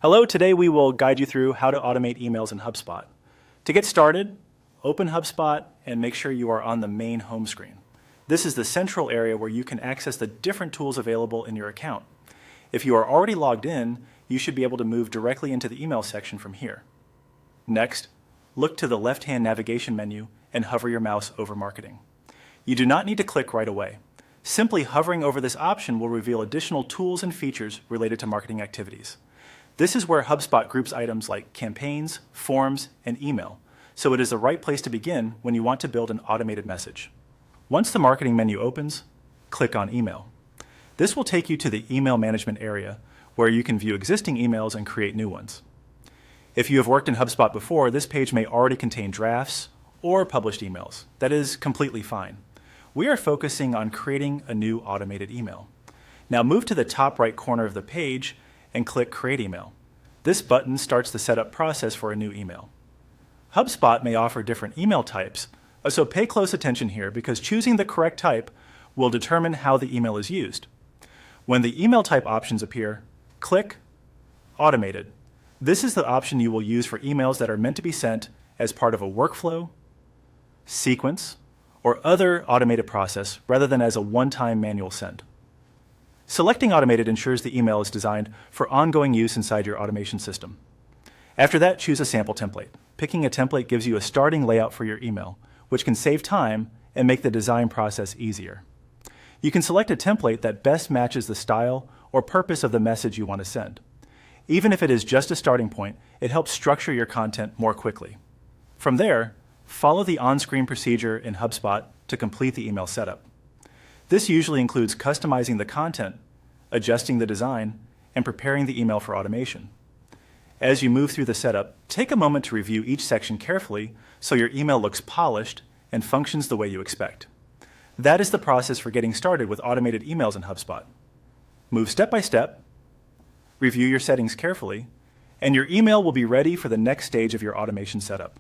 Hello, today we will guide you through how to automate emails in HubSpot. To get started, open HubSpot and make sure you are on the main home screen. This is the central area where you can access the different tools available in your account. If you are already logged in, you should be able to move directly into the email section from here. Next, look to the left-hand navigation menu and hover your mouse over Marketing. You do not need to click right away. Simply hovering over this option will reveal additional tools and features related to marketing activities. This is where HubSpot groups items like campaigns, forms, and email, so it is the right place to begin when you want to build an automated message. Once the marketing menu opens, click on Email. This will take you to the email management area, where you can view existing emails and create new ones. If you have worked in HubSpot before, this page may already contain drafts or published emails. That is completely fine. We are focusing on creating a new automated email. Now move to the top right corner of the page and click Create Email. This button starts the setup process for a new email. HubSpot may offer different email types, so pay close attention here because choosing the correct type will determine how the email is used. When the email type options appear, click Automated. This is the option you will use for emails that are meant to be sent as part of a workflow, sequence, or other automated process rather than as a one-time manual send. Selecting Automated ensures the email is designed for ongoing use inside your automation system. After that, choose a sample template. Picking a template gives you a starting layout for your email, which can save time and make the design process easier. You can select a template that best matches the style or purpose of the message you want to send. Even if it is just a starting point, it helps structure your content more quickly. From there, follow the on-screen procedure in HubSpot to complete the email setup. This usually includes customizing the content, adjusting the design, and preparing the email for automation. As you move through the setup, take a moment to review each section carefully so your email looks polished and functions the way you expect. That is the process for getting started with automated emails in HubSpot. Move step by step, review your settings carefully, and your email will be ready for the next stage of your automation setup.